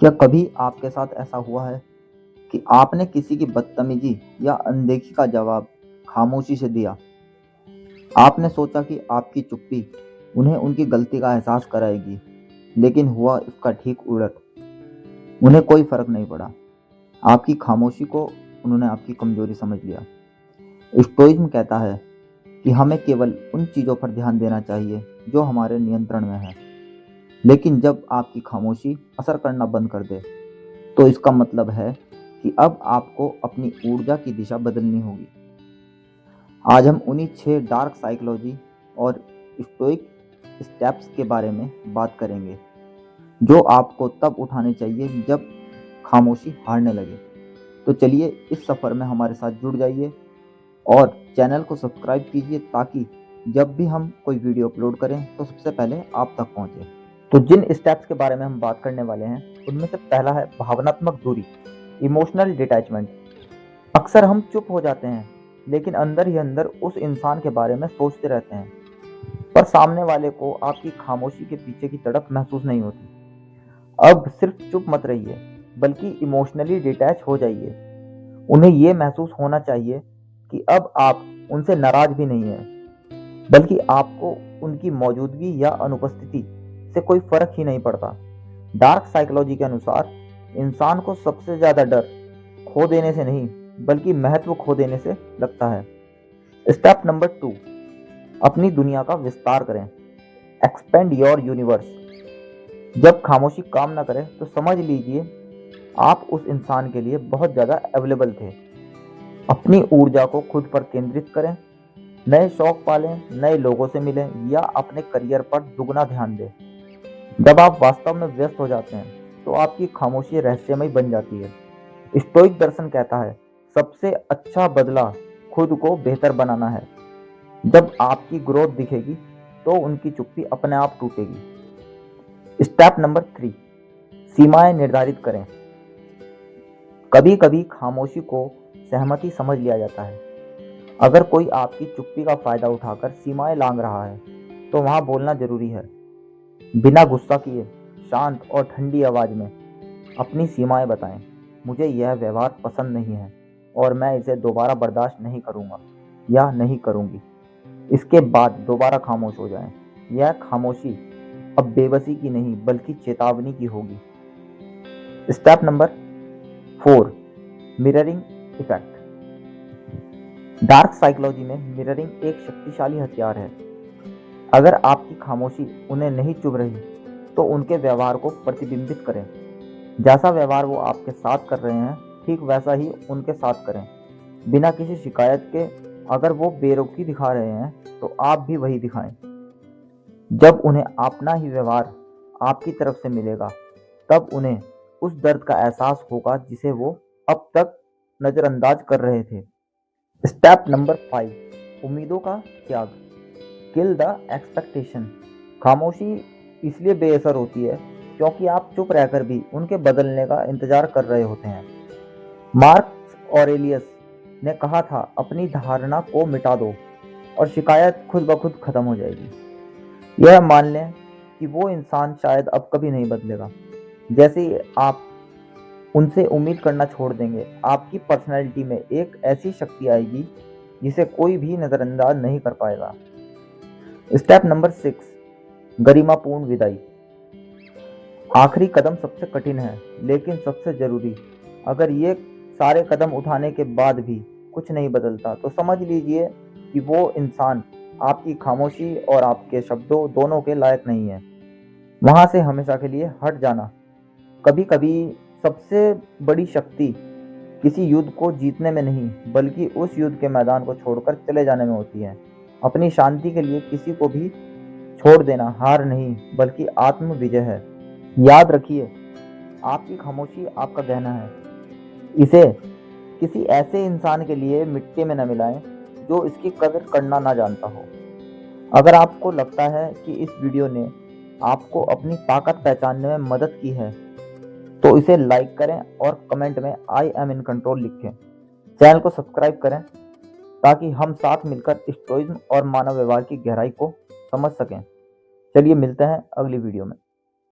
क्या कभी आपके साथ ऐसा हुआ है कि आपने किसी की बदतमीजी या अनदेखी का जवाब खामोशी से दिया? आपने सोचा कि आपकी चुप्पी उन्हें उनकी गलती का एहसास कराएगी, लेकिन हुआ इसका ठीक उलट। उन्हें कोई फर्क नहीं पड़ा। आपकी खामोशी को उन्होंने आपकी कमजोरी समझ लिया। स्टोइज्म कहता है कि हमें केवल उन चीज़ों पर ध्यान देना चाहिए जो हमारे नियंत्रण में है। लेकिन जब आपकी खामोशी असर करना बंद कर दे, तो इसका मतलब है कि अब आपको अपनी ऊर्जा की दिशा बदलनी होगी। आज हम उन्हीं 6 डार्क साइकोलॉजी और स्टोइक स्टेप्स के बारे में बात करेंगे, जो आपको तब उठाने चाहिए जब खामोशी हारने लगे। तो चलिए इस सफ़र में हमारे साथ जुड़ जाइए और चैनल को सब्सक्राइब कीजिए ताकि जब भी हम कोई वीडियो अपलोड करें तो सबसे पहले आप तक पहुंचे। तो जिन स्टेप्स के बारे में हम बात करने वाले हैं उनमें से पहला है भावनात्मक दूरी, इमोशनल डिटैचमेंट। अक्सर हम चुप हो जाते हैं, लेकिन अंदर ही अंदर उस इंसान के बारे में सोचते रहते हैं, पर सामने वाले को आपकी खामोशी के पीछे की तड़प महसूस नहीं होती। अब सिर्फ चुप मत रहिए, बल्कि इमोशनली डिटैच हो जाइए। उन्हें ये महसूस होना चाहिए कि अब आप उनसे नाराज भी नहीं हैं, बल्कि आपको उनकी मौजूदगी या अनुपस्थिति से कोई फर्क ही नहीं पड़ता। डार्क साइकोलॉजी के अनुसार इंसान को सबसे ज्यादा डर खो देने से नहीं, बल्कि महत्व खो देने से लगता है। स्टेप नंबर 2, अपनी दुनिया का विस्तार करें। Expand your universe. जब खामोशी काम ना करे तो समझ लीजिए आप उस इंसान के लिए बहुत ज्यादा अवेलेबल थे। अपनी ऊर्जा को खुद पर केंद्रित करें, नए शौक पालें, नए लोगों से मिलें या अपने करियर पर दुगना ध्यान दें। जब आप वास्तव में व्यस्त हो जाते हैं तो आपकी खामोशी रहस्यमय बन जाती है। स्टोइक दर्शन कहता है, सबसे अच्छा बदला खुद को बेहतर बनाना है। जब आपकी ग्रोथ दिखेगी तो उनकी चुप्पी अपने आप टूटेगी। स्टेप नंबर 3, सीमाएं निर्धारित करें। कभी कभी खामोशी को सहमति समझ लिया जाता है। अगर कोई आपकी चुप्पी का फायदा उठाकर सीमाएं लांघ रहा है तो वहां बोलना जरूरी है। बिना गुस्सा किए शांत और ठंडी आवाज में अपनी सीमाएं बताएं। मुझे यह व्यवहार पसंद नहीं है और मैं इसे दोबारा बर्दाश्त नहीं करूंगा या नहीं करूंगी। इसके बाद दोबारा खामोश हो जाएं। यह खामोशी अब बेबसी की नहीं, बल्कि चेतावनी की होगी। Step number 4, mirroring effect. Dark psychology में मिररिंग एक शक्तिशाली हथियार है। अगर आपकी खामोशी उन्हें नहीं चुभ रही तो उनके व्यवहार को प्रतिबिंबित करें। जैसा व्यवहार वो आपके साथ कर रहे हैं, ठीक वैसा ही उनके साथ करें, बिना किसी शिकायत के। अगर वो बेरुखी दिखा रहे हैं तो आप भी वही दिखाएं। जब उन्हें अपना ही व्यवहार आपकी तरफ से मिलेगा, तब उन्हें उस दर्द का एहसास होगा जिसे वो अब तक नजरअंदाज कर रहे थे। स्टेप नंबर 5, उम्मीदों का त्याग। Kill the expectation. खामोशी इसलिए बेअसर होती है क्योंकि आप चुप रहकर भी उनके बदलने का इंतजार कर रहे होते हैं। मार्कस ऑरेलियस ने कहा था, अपनी धारणा को मिटा दो और शिकायत खुद ब खुद खत्म हो जाएगी। यह मान लें कि वो इंसान शायद अब कभी नहीं बदलेगा। जैसे ही आप उनसे उम्मीद करना छोड़ देंगे, आपकी पर्सनैलिटी में एक ऐसी शक्ति आएगी जिसे कोई भी नजरअंदाज नहीं कर पाएगा। स्टेप नंबर 6, गरिमापूर्ण विदाई। आखिरी कदम सबसे कठिन है, लेकिन सबसे जरूरी। अगर ये सारे कदम उठाने के बाद भी कुछ नहीं बदलता तो समझ लीजिए कि वो इंसान आपकी खामोशी और आपके शब्दों दोनों के लायक नहीं है। वहां से हमेशा के लिए हट जाना। कभी कभी सबसे बड़ी शक्ति किसी युद्ध को जीतने में नहीं, बल्कि उस युद्ध के मैदान को छोड़कर चले जाने में होती है। अपनी शांति के लिए किसी को भी छोड़ देना हार नहीं, बल्कि आत्म विजय है। याद रखिए, आपकी खामोशी आपका गहना है। इसे किसी ऐसे इंसान के लिए मिट्टी में न मिलाएं जो इसकी कदर करना ना जानता हो। अगर आपको लगता है कि इस वीडियो ने आपको अपनी ताकत पहचानने में मदद की है, तो इसे लाइक करें और कमेंट में आई एम इन कंट्रोल लिखें। चैनल को सब्सक्राइब करें ताकि हम साथ मिलकर स्टोइज्म और मानव व्यवहार की गहराई को समझ सकें। चलिए मिलते हैं अगली वीडियो में।